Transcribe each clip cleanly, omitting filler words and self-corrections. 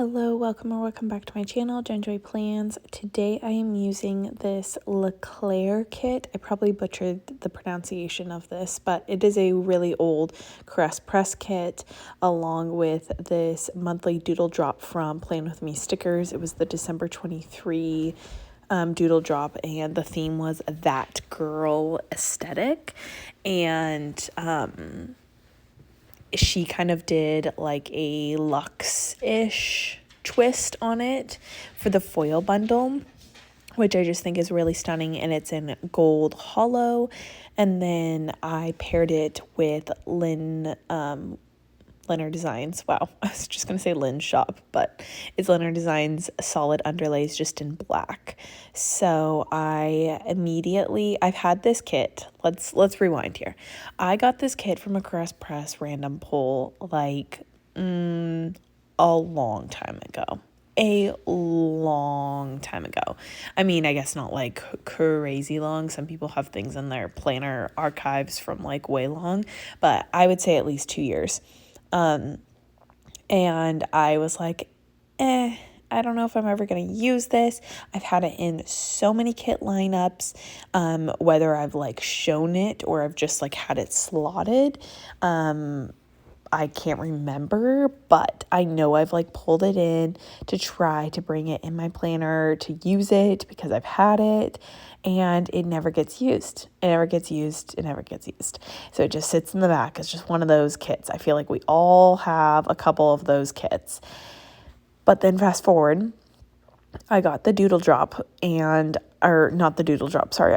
Hello, welcome back to my channel, Joy Plans. Today I am using this Leclerc kit. I probably butchered the pronunciation of this, but it is a really old Caress Press kit along with this monthly doodle drop from Plan With Me stickers. It was the December 23 doodle drop, and the theme was that girl aesthetic, and she kind of did like a luxe-ish twist on it for the foil bundle, which I just think is really stunning, and it's in gold hollow. And then I paired it with Leonard Designs. Wow, I was just gonna say Lynn's shop, but it's Leonard Designs solid underlays just in black. So I've had this kit. Let's rewind here. I got this kit from a Caress Press random pull like a long time ago. I mean, I guess not like crazy long. Some people have things in their planner archives from like way long, but I would say at least 2 years. And I was like, I don't know if I'm ever going to use this. I've had it in so many kit lineups, whether I've like shown it or I've just like had it slotted. I can't remember, but I know I've like pulled it in to try to bring it in my planner to use it because I've had it, and it never gets used. It never gets used. So it just sits in the back. It's just one of those kits. I feel like we all have a couple of those kits. But then fast forward, I got the doodle drop I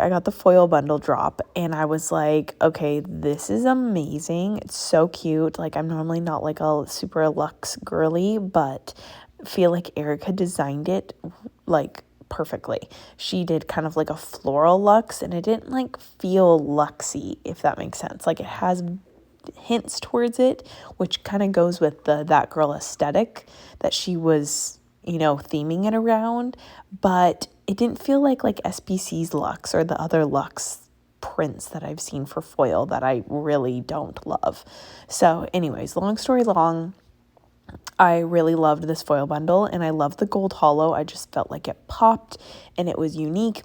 got the foil bundle drop, and I was like, okay, this is amazing. It's so cute. Like, I'm normally not like a super luxe girly, but feel like Erica designed it like perfectly. She did kind of like a floral luxe, and it didn't like feel luxy, if that makes sense. Like, it has hints towards it, which kind of goes with that girl aesthetic that she was, theming it around, but it didn't feel like SBC's luxe or the other luxe prints that I've seen for foil that I really don't love. So anyways, long story long, I really loved this foil bundle, and I loved the gold hollow. I just felt like it popped and it was unique.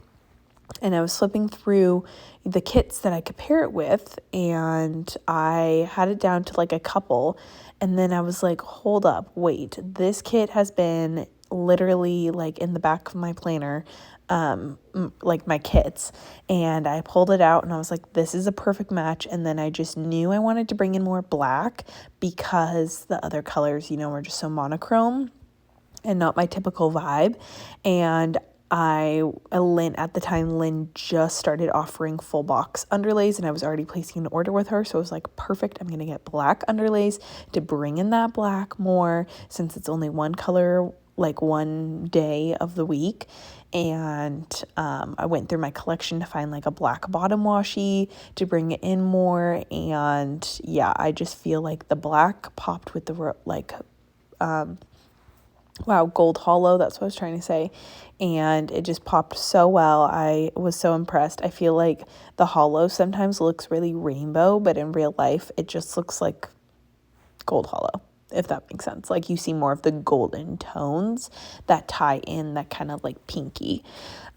And I was flipping through the kits that I could pair it with, and I had it down to like a couple. And then I was like, hold up, wait, this kit has been literally like in the back of my planner, like my kits. And I pulled it out and I was like, this is a perfect match. And then I just knew I wanted to bring in more black because the other colors, were just so monochrome and not my typical vibe. And at the time, Lynn just started offering full box underlays, and I was already placing an order with her. So I was like, perfect. I'm going to get black underlays to bring in that black more, since it's only one color, like one day of the week. And I went through my collection to find like a black bottom washi to bring it in more. And yeah, I just feel like the black popped with the gold hollow, that's what I was trying to say, and it just popped so well. I was so impressed. I feel like the hollow sometimes looks really rainbow, but in real life it just looks like gold hollow, if that makes sense. Like, you see more of the golden tones that tie in that kind of like pinky.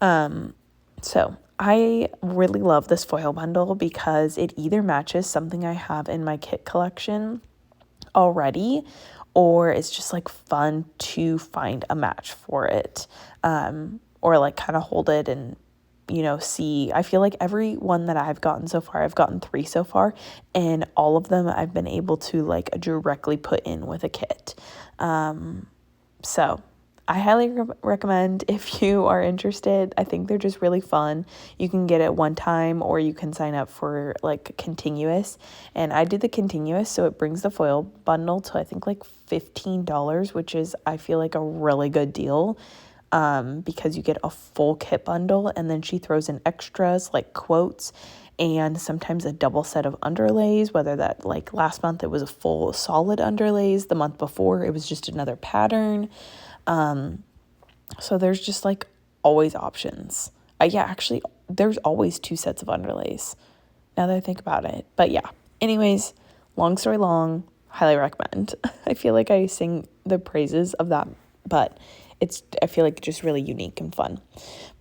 So I really love this foil bundle because it either matches something I have in my kit collection already, or it's just like fun to find a match for it, or like kind of hold it and see. I feel like every one that I've gotten so far, I've gotten 3 so far, and all of them I've been able to like directly put in with a kit. So I highly recommend if you are interested. I think they're just really fun. You can get it one time, or you can sign up for like continuous. And I did the continuous, so it brings the foil bundle to I think like $15, which is, I feel like, a really good deal, because you get a full kit bundle, and then she throws in extras like quotes and sometimes a double set of underlays, whether that, like last month it was a full solid underlays, the month before it was just another pattern. So there's just like always options. Actually, there's always 2 sets of underlays now that I think about it. But yeah, anyways, long story long, highly recommend. I feel like I sing the praises of that but I feel like just really unique and fun.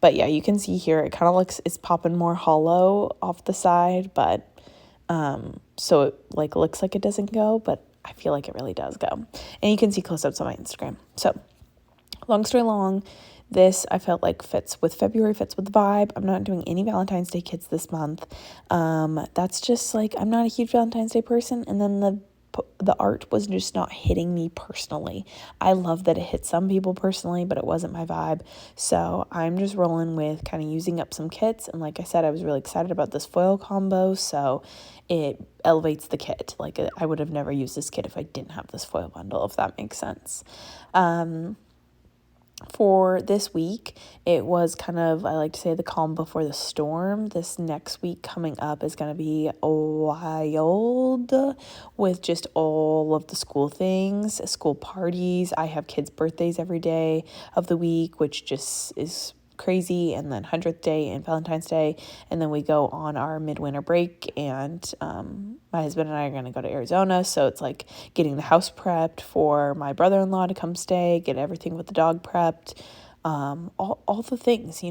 But yeah, you can see here, it kind of it's popping more hollow off the side, but, so it like looks like it doesn't go, but I feel like it really does go. And you can see close-ups on my Instagram. So long story long, this I felt like fits with February, fits with the vibe. I'm not doing any Valentine's Day kits this month. That's just like, I'm not a huge Valentine's Day person. And then the art was just not hitting me personally. I love that it hit some people personally, but it wasn't my vibe. So I'm just rolling with kind of using up some kits. And like I said, I was really excited about this foil combo. So it elevates the kit. Like, I would have never used this kit if I didn't have this foil bundle, if that makes sense. For this week, it was kind of, I like to say, the calm before the storm. This next week coming up is going to be wild with just all of the school things, school parties. I have kids' birthdays every day of the week, which just is crazy, and then 100th day and Valentine's Day, and then we go on our midwinter break, and my husband and I are going to go to Arizona, so it's like getting the house prepped for my brother-in-law to come stay, get everything with the dog prepped, all the things,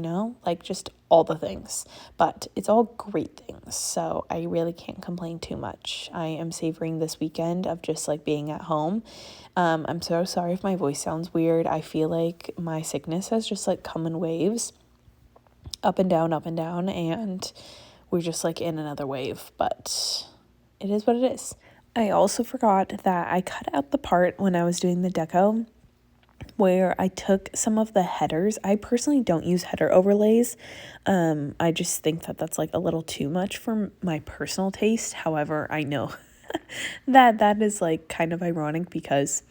like just all the things, but it's all great things, so I really can't complain too much. I am savoring this weekend of just like being at home. I'm so sorry if my voice sounds weird. I feel like my sickness has just like come in waves, up and down, and we're just like in another wave, but it is what it is. I also forgot that I cut out the part when I was doing the deco where I took some of the headers. I personally don't use header overlays. I just think that that's like a little too much for my personal taste. However, I know that is like kind of ironic because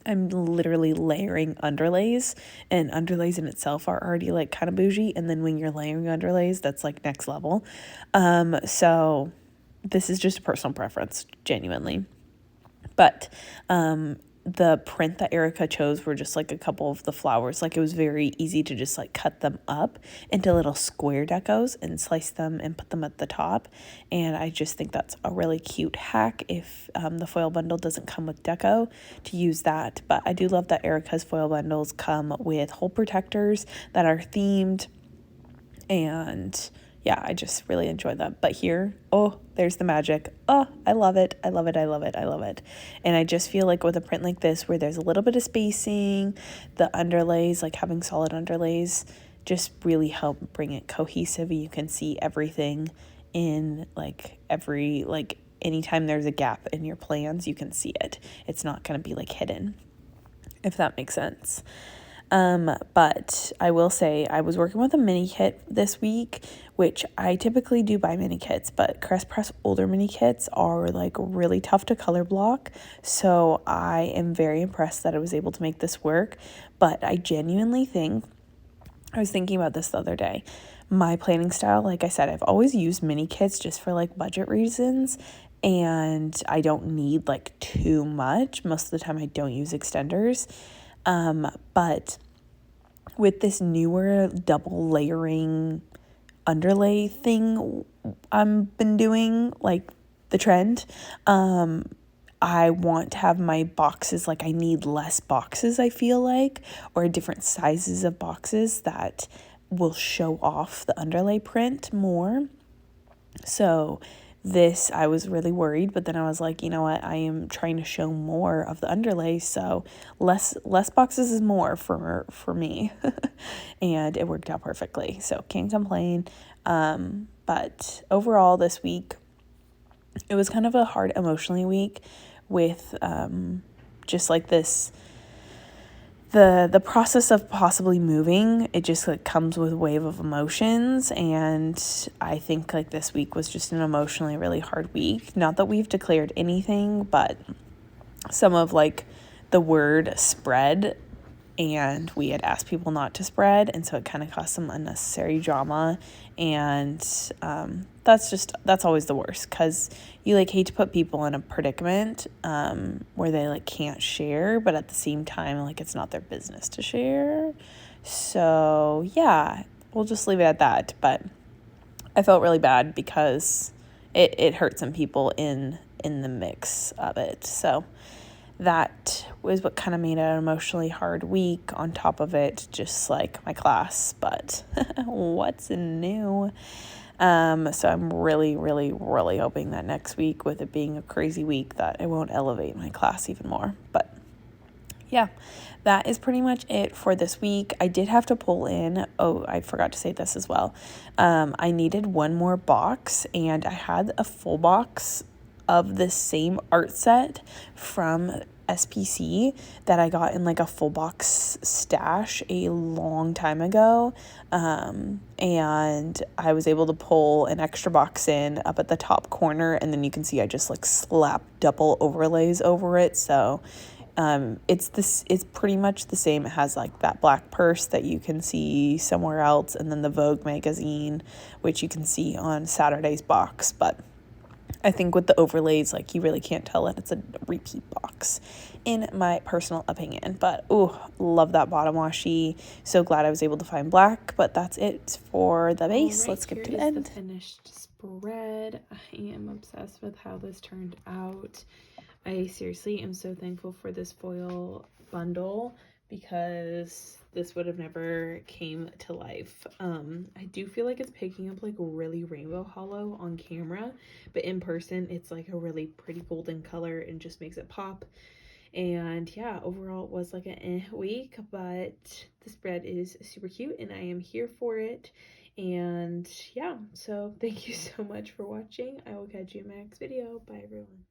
I'm literally layering underlays, and underlays in itself are already like kind of bougie, and then when you're layering underlays, that's like next level. So this is just a personal preference, genuinely. But the print that Erica chose were just like a couple of the flowers. Like, it was very easy to just like cut them up into little square decos and slice them and put them at the top. And I just think that's a really cute hack if the foil bundle doesn't come with deco, to use that. But I do love that Erica's foil bundles come with hole protectors that are themed, and yeah, I just really enjoy them. But here, there's the magic. I love it. I love it. I love it. I love it. And I just feel like with a print like this, where there's a little bit of spacing, the underlays, like having solid underlays, just really help bring it cohesive. You can see everything in anytime there's a gap in your plans, you can see it. It's not going to be like hidden, if that makes sense. But I will say I was working with a mini kit this week, which I typically do buy mini kits, but Crest Press older mini kits are like really tough to color block. So I am very impressed that I was able to make this work. But I genuinely think, I was thinking about this the other day, my planning style, like I said, I've always used mini kits just for like budget reasons, and I don't need like too much. Most of the time I don't use extenders. But with this newer double layering underlay thing I've been doing, like the trend, I want to have my boxes, like I need less boxes, I feel like, or different sizes of boxes that will show off the underlay print more. So this, I was really worried, but then I was like, you know what, I am trying to show more of the underlay, so less boxes is more for me. And it worked out perfectly, so can't complain. But overall this week, it was kind of a hard emotionally week with just like this, the process of possibly moving. It just like comes with a wave of emotions, and I think like this week was just an emotionally really hard week. Not that we've declared anything, but some of like the word spread, and we had asked people not to spread, and so it kind of caused some unnecessary drama. And that's always the worst, because you like hate to put people in a predicament where they like can't share, but at the same time like it's not their business to share. So yeah, we'll just leave it at that. But I felt really bad because it hurt some people in the mix of it. So that was what kind of made it an emotionally hard week. On top of it, just like my class, but what's new? So I'm really, really, really hoping that next week, with it being a crazy week, that it won't elevate my class even more. But yeah, that is pretty much it for this week. I did have to pull in, oh, I forgot to say this as well. I needed one more box, and I had a full box of the same art set from SPC that I got in like a full box stash a long time ago. And I was able to pull an extra box in up at the top corner, and then you can see I just like slapped double overlays over it. So it's pretty much the same. It has like that black purse that you can see somewhere else, and then the Vogue magazine, which you can see on Saturday's box. But I think with the overlays, like, you really can't tell that it's a repeat box, in my personal opinion. But love that bottom washi. So glad I was able to find black. But that's it for the base. Let's skip to the end. The finished spread. I am obsessed with how this turned out. I seriously am so thankful for this foil bundle, because this would have never came to life. I do feel like it's picking up like really rainbow hollow on camera, but in person it's like a really pretty golden color and just makes it pop. And yeah, overall it was like an week, but the spread is super cute and I am here for it. And yeah, so thank you so much for watching. I will catch you in my next video. Bye everyone.